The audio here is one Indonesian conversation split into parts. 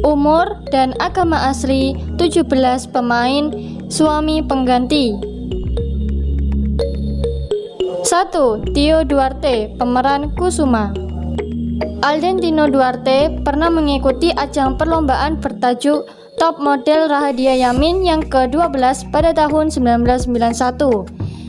Umur dan agama asli 17 pemain, suami pengganti. 1. Tio Duarte, pemeran Kusuma. Aldentino Duarte pernah mengikuti ajang perlombaan bertajuk Top Model Rahadia Yamin yang ke-12 pada tahun 1991.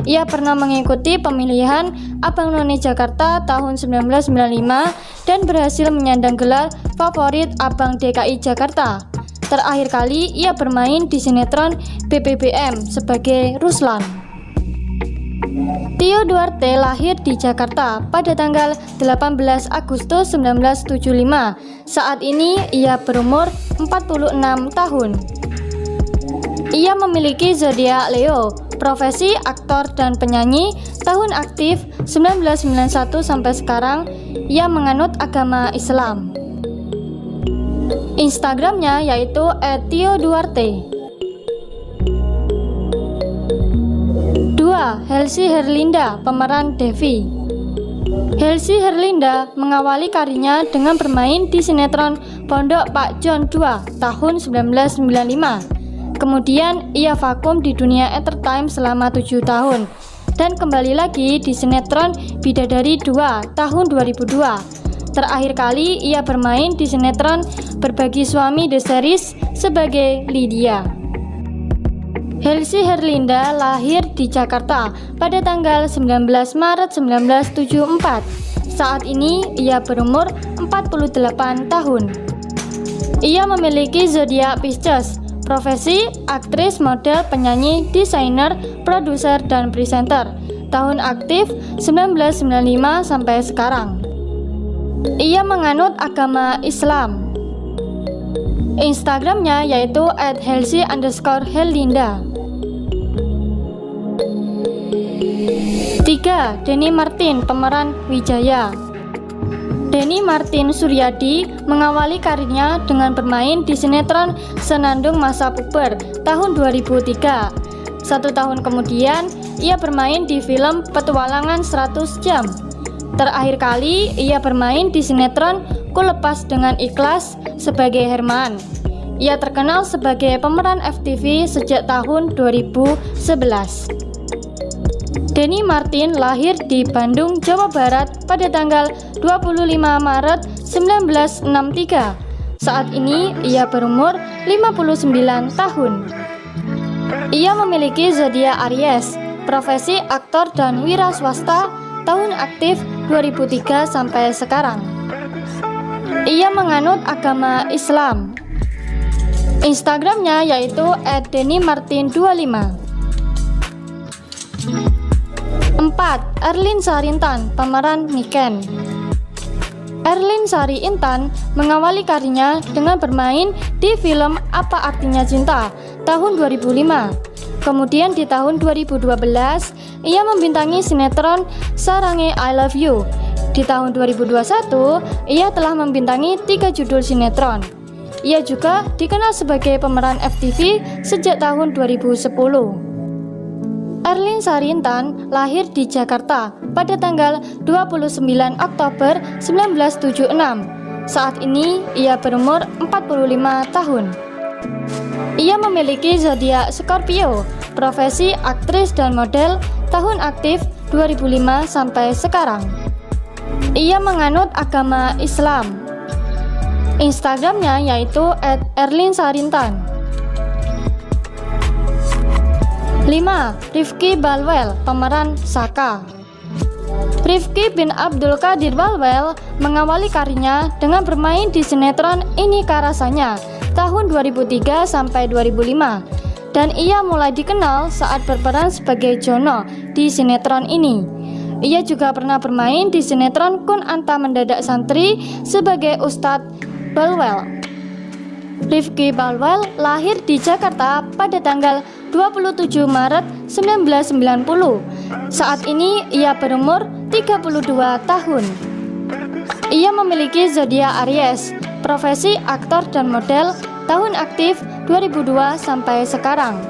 Ia pernah mengikuti pemilihan Abang None Jakarta tahun 1995 dan berhasil menyandang gelar favorit Abang DKI Jakarta. Terakhir kali ia bermain di sinetron BBBM sebagai Ruslan. Tio Duarte lahir di Jakarta pada tanggal 18 Agustus 1975. Saat ini ia berumur 46 tahun. Ia memiliki zodiak Leo, profesi aktor dan penyanyi, tahun aktif 1991 sampai sekarang. Ia menganut agama Islam. Instagramnya yaitu @tioduarte. 2. Helsi Herlinda, pemeran Devi. Helsi Herlinda mengawali karirnya dengan bermain di sinetron Pondok Pak John 2 tahun 1995. Kemudian ia vakum di dunia entertain selama 7 tahun dan kembali lagi di sinetron Bidadari 2 tahun 2002. Terakhir kali ia bermain di sinetron Berbagi Suami The Series sebagai Lydia. Helsi Herlinda lahir di Jakarta pada tanggal 19 Maret 1974. Saat ini ia berumur 48 tahun. Ia memiliki zodiak Pisces, profesi aktris, model, penyanyi, desainer, produser, dan presenter. Tahun aktif 1995 sampai sekarang. Ia menganut agama Islam. Instagramnya yaitu @helsi_herlinda. 3. Denny Martin, pemeran Wijaya. Denny Martin Suryadi mengawali karirnya dengan bermain di sinetron Senandung Masa Puber tahun 2003. 1 tahun kemudian, ia bermain di film Petualangan 100 Jam. Terakhir kali, ia bermain di sinetron Ku Lepas Dengan Ikhlas sebagai Herman. Ia terkenal sebagai pemeran FTV sejak tahun 2011. Denny Martin lahir di Bandung, Jawa Barat pada tanggal 25 Maret 1963. Saat ini ia berumur 59 tahun. Ia memiliki zodiak Aries, profesi aktor dan wira swasta, tahun aktif 2003 sampai sekarang. Ia menganut agama Islam. Instagramnya yaitu @dennymartin25. 4. Erlin Sarintan, pemeran Niken. Erlin Sari Intan mengawali karirnya dengan bermain di film Apa Artinya Cinta tahun 2005. Kemudian di tahun 2012, ia membintangi sinetron Sarange I Love You. Di tahun 2021, ia telah membintangi 3 judul sinetron. Ia juga dikenal sebagai pemeran FTV sejak tahun 2010. Erlin Sarintan lahir di Jakarta pada tanggal 29 Oktober 1976. Saat ini ia berumur 45 tahun. Ia memiliki zodiak Scorpio, profesi aktris dan model, tahun aktif 2005 sampai sekarang. Ia menganut agama Islam. Instagramnya yaitu @erlinsarintan. 5. Rifki Balwel, pemeran Saka. Rifki bin Abdul Qadir Balwel mengawali karirnya dengan bermain di sinetron Inikah Rasanya tahun 2003 sampai 2005, dan ia mulai dikenal saat berperan sebagai Jono di sinetron ini. Ia juga pernah bermain di sinetron Kun Anta Mendadak Santri sebagai Ustadz Balwel. Rifki Balwel lahir di Jakarta pada tanggal 27 Maret 1990. Saat ini ia berumur 32 tahun. Ia memiliki zodiak Aries, profesi aktor dan model, tahun aktif 2002 sampai sekarang.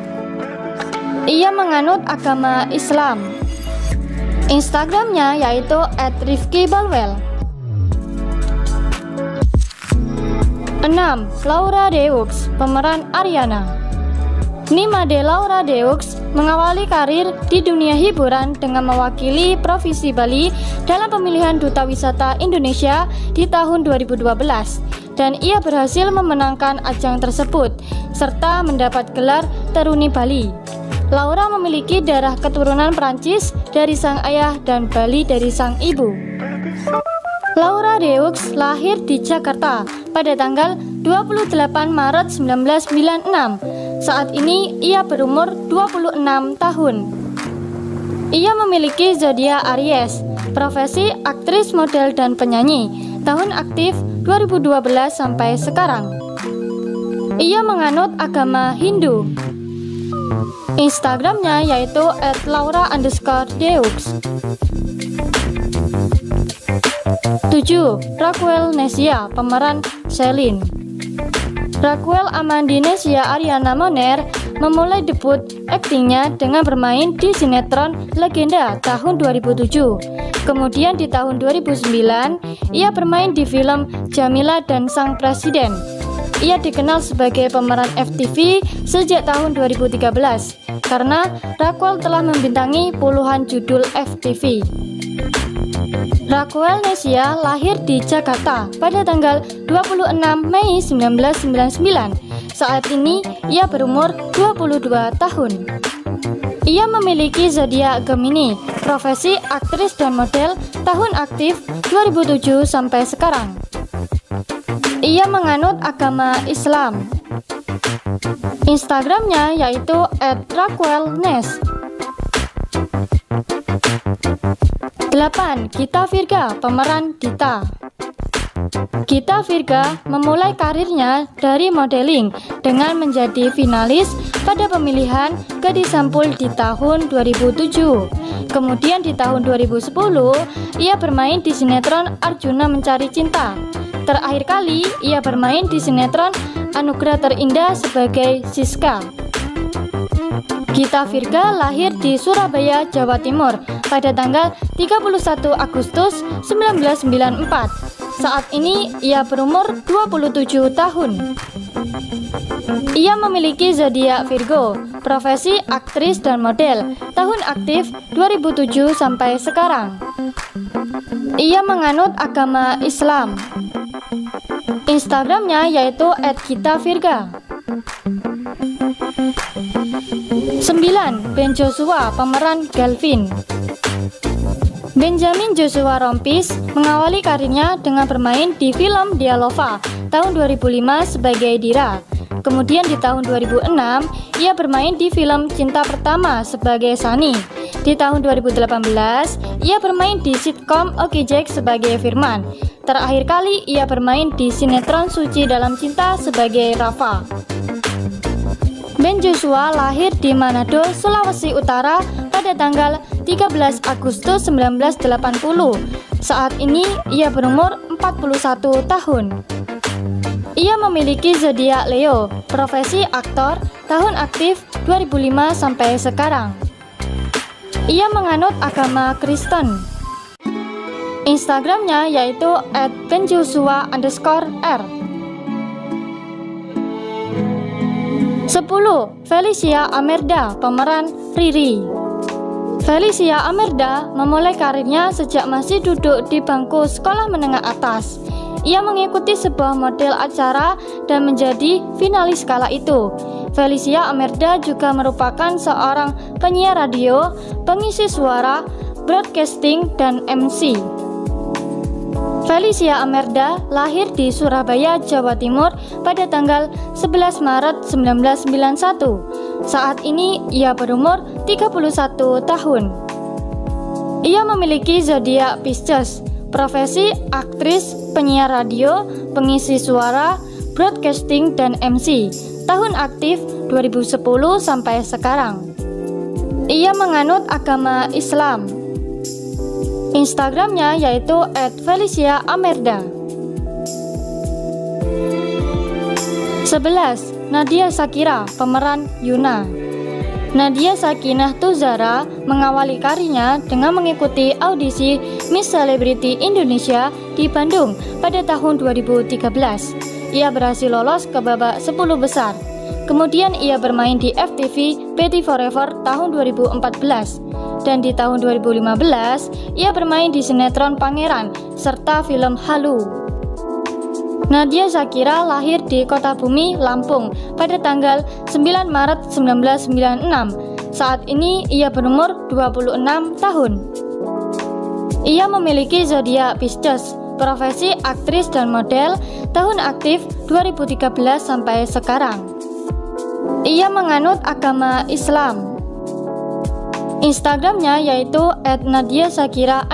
Ia menganut agama Islam. Instagramnya yaitu @rifkibalwel. 6. 6. Laura Deux, pemeran Ariana. Nimade Laura Deux mengawali karir di dunia hiburan dengan mewakili Provinsi Bali dalam pemilihan Duta Wisata Indonesia di tahun 2012 dan ia berhasil memenangkan ajang tersebut serta mendapat gelar Teruni Bali. Laura memiliki darah keturunan Prancis dari sang ayah dan Bali dari sang ibu. Laura Deux lahir di Jakarta pada tanggal 28 Maret 1996. Saat ini ia berumur 26 tahun. Ia memiliki zodiak Aries, profesi aktris, model, dan penyanyi. Tahun aktif 2012 sampai sekarang. Ia menganut agama Hindu. Instagramnya yaitu @laura_deux. 7. Raquel Nesia, pemeran Celine. Raquel Amandinesia Ariana Moner memulai debut aktingnya dengan bermain di sinetron Legenda tahun 2007. Kemudian di tahun 2009, ia bermain di film Jamila dan Sang Presiden. Ia dikenal sebagai pemeran FTV sejak tahun 2013 karena Raquel telah membintangi puluhan judul FTV. Raquel Nesia lahir di Jakarta pada tanggal 26 Mei 1999. Saat ini ia berumur 22 tahun. Ia memiliki zodiak Gemini, profesi aktris dan model, tahun aktif 2007 sampai sekarang. Ia menganut agama Islam. Instagramnya yaitu @raquelnes. 8. Gita Virga, pemeran Dita. Gita Virga memulai karirnya dari modeling dengan menjadi finalis pada pemilihan Gadis Sampul di tahun 2007. Kemudian di tahun 2010, ia bermain di sinetron Arjuna Mencari Cinta. Terakhir kali, ia bermain di sinetron Anugerah Terindah sebagai Siska. Gita Virga lahir di Surabaya, Jawa Timur pada tanggal 31 Agustus 1994. Saat ini ia berumur 27 tahun. Ia memiliki zodiak Virgo, profesi aktris dan model, tahun aktif 2007 sampai sekarang. Ia menganut agama Islam. Instagramnya yaitu @gitavirga. 9. Ben Joshua, pemeran Galvin. Benjamin Joshua Rompis mengawali karirnya dengan bermain di film Dialova tahun 2005 sebagai Dira. Kemudian di tahun 2006, ia bermain di film Cinta Pertama sebagai Sunny. Di tahun 2018, ia bermain di sitkom Oke Jack sebagai Firman. Terakhir kali ia bermain di sinetron Suci Dalam Cinta sebagai Rafa. Ben Joshua lahir di Manado, Sulawesi Utara pada tanggal 13 Agustus 1980. Saat ini ia berumur 41 tahun. Ia memiliki zodiak Leo, profesi aktor, tahun aktif 2005 sampai sekarang. Ia menganut agama Kristen. Instagramnya yaitu @benjoshua_r. 10. Felicia Amerda, pemeran Riri. Felicia Amerda memulai karirnya sejak masih duduk di bangku sekolah menengah atas. Ia mengikuti sebuah model acara dan menjadi finalis kala itu. Felicia Amerda juga merupakan seorang penyiar radio, pengisi suara, broadcasting, dan MC. Felicia Amerda lahir di Surabaya, Jawa Timur pada tanggal 11 Maret 1991. Saat ini ia berumur 31 tahun. Ia memiliki zodiak Pisces, profesi aktris, penyiar radio, pengisi suara, broadcasting, dan MC. Tahun aktif 2010 sampai sekarang. Ia menganut agama Islam. Instagramnya yaitu @feliciaamerda. 11. Nadia Shakira, pemeran Yuna. Nadia Sakinah Tuzara mengawali karirnya dengan mengikuti audisi Miss Celebrity Indonesia di Bandung pada tahun 2013. ia berhasil lolos ke babak 10 besar. Kemudian ia bermain di FTV Betty Forever tahun 2014. Dan di tahun 2015, ia bermain di sinetron Pangeran serta film Halu. Nadia Zakira lahir di Kota Bumi, Lampung pada tanggal 9 Maret 1996. Saat ini ia berumur 26 tahun. Ia memiliki zodiak Pisces, profesi aktris dan model, tahun aktif 2013 sampai sekarang. Ia menganut agama Islam. Instagramnya yaitu @nadiazakira_.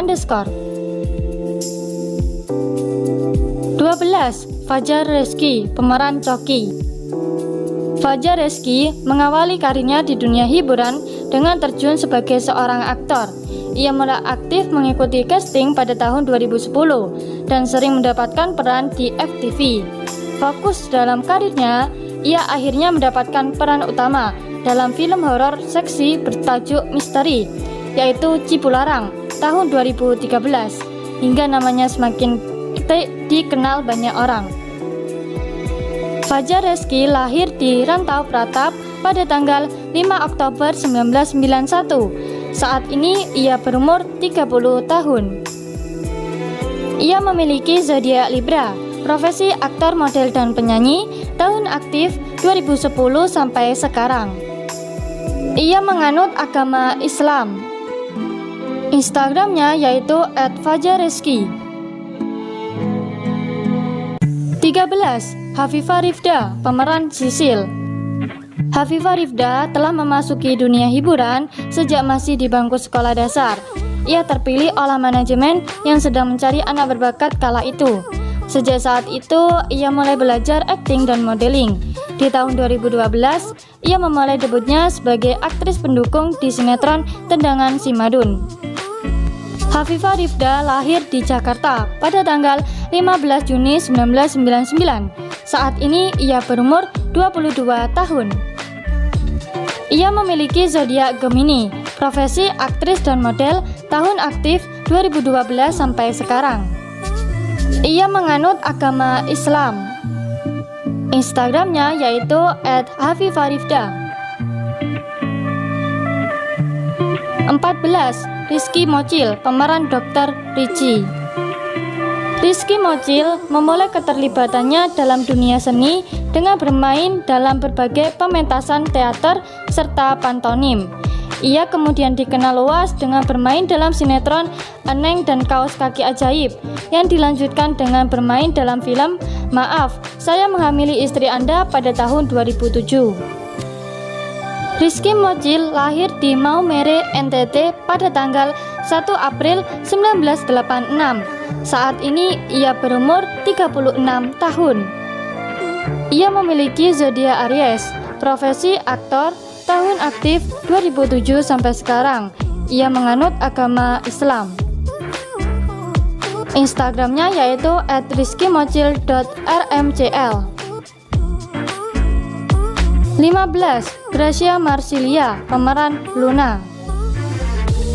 12. Fajar Rezky, pemeran Coki. Fajar Rezky mengawali karirnya di dunia hiburan dengan terjun sebagai seorang aktor. Ia mulai aktif mengikuti casting pada tahun 2010 dan sering mendapatkan peran di FTV. Fokus dalam karirnya, ia akhirnya mendapatkan peran utama dalam film horor seksi bertajuk Misteri, yaitu Cipularang tahun 2013, hingga namanya semakin dikenal banyak orang. Fajar Rezky lahir di Rantau Pratap pada tanggal 5 Oktober 1991. Saat ini ia berumur 30 tahun. Ia memiliki zodiak Libra, profesi aktor, model, dan penyanyi, tahun aktif 2010 sampai sekarang. Ia menganut agama Islam. Instagramnya yaitu @fajarrezky. 13. Hafifah Rifda, pemeran Sisil. Hafifah Rifda telah memasuki dunia hiburan sejak masih di bangku sekolah dasar. Ia terpilih oleh manajemen yang sedang mencari anak berbakat kala itu. Sejak saat itu, ia mulai belajar akting dan modeling. Di tahun 2012, ia memulai debutnya sebagai aktris pendukung di sinetron Tendangan Si Madun. Hafifah Rifda lahir di Jakarta pada tanggal 15 Juni 1999. Saat ini ia berumur 22 tahun. Ia memiliki zodiak Gemini, profesi aktris dan model, tahun aktif 2012 sampai sekarang. Ia menganut agama Islam. Instagramnya yaitu @hafifahrifda. 14. Rizky Mocil, pemeran Dr. Richie. Rizky Mocil memulai keterlibatannya dalam dunia seni dengan bermain dalam berbagai pementasan teater serta pantomim. Ia kemudian dikenal luas dengan bermain dalam sinetron Eneng dan Kaos Kaki Ajaib, yang dilanjutkan dengan bermain dalam film Maaf, Saya Menghamili Istri Anda pada tahun 2007. Rizky Mocil lahir di Maumere, NTT pada tanggal 1 April 1986. Saat ini ia berumur 36 tahun. Ia memiliki zodiak Aries, profesi aktor, tahun aktif 2007 sampai sekarang. Ia menganut agama Islam. Instagramnya yaitu @rizkymocil.rmcl. 15. Gracia Marsilia, pemeran Luna.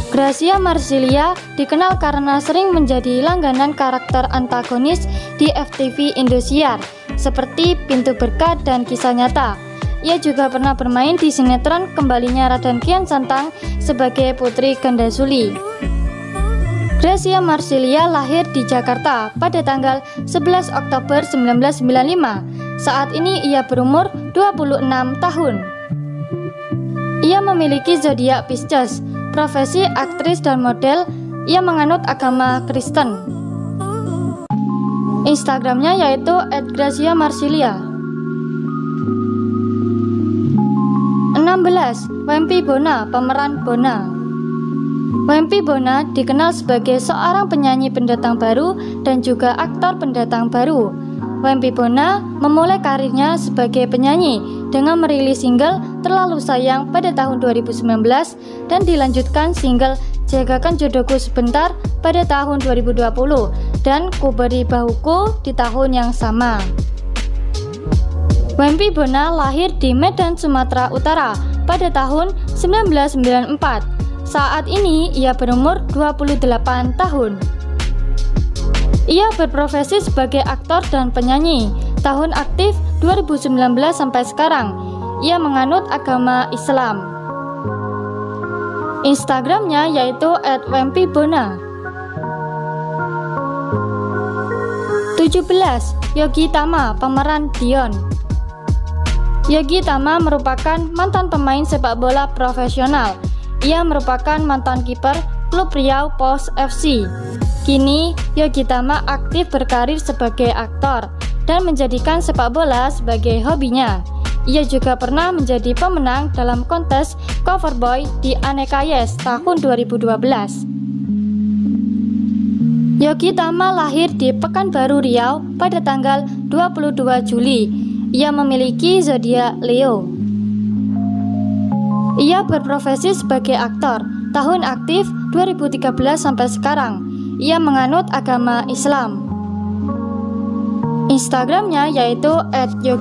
Gracia Marsilia dikenal karena sering menjadi langganan karakter antagonis di FTV Indosiar seperti Pintu Berkat dan Kisah Nyata. Ia juga pernah bermain di sinetron Kembalinya Raden Kian Santang sebagai Putri Gandasuli. Gracia Marsilia lahir di Jakarta pada tanggal 11 Oktober 1995. Saat ini ia berumur 26 tahun. Ia memiliki zodiak Pisces, profesi aktris dan model. Ia menganut agama Kristen. Instagramnya yaitu @graciamarsilia. 16. Wempi Bona, pemeran Bona. Wempi Bona dikenal sebagai seorang penyanyi pendatang baru dan juga aktor pendatang baru. Wempi Bona memulai karirnya sebagai penyanyi dengan merilis single Terlalu Sayang pada tahun 2019 dan dilanjutkan single Jagakan Jodohku Sebentar pada tahun 2020 dan Ku Beri Bahuku di tahun yang sama. Wempi Bona lahir di Medan, Sumatera Utara pada tahun 1994. Saat ini ia berumur 28 tahun. Ia berprofesi sebagai aktor dan penyanyi. tahun aktif 2019 sampai sekarang. Ia menganut agama Islam. Instagramnya yaitu @wempibona. 17. Yogi Tama, pemeran Dion. Yogi Tama merupakan mantan pemain sepak bola profesional. Ia merupakan mantan kiper klub Riau Pos FC. Kini, Yogi Tama aktif berkarir sebagai aktor dan menjadikan sepak bola sebagai hobinya. Ia juga pernah menjadi pemenang dalam kontes Cover Boy di Aneka Yes tahun 2012. Yogi Tama lahir di Pekanbaru Riau pada tanggal 22 Juli. Ia memiliki zodiak Leo. Ia berprofesi sebagai aktor. Tahun aktif 2013 sampai sekarang. Ia menganut agama Islam. Instagramnya yaitu @yogi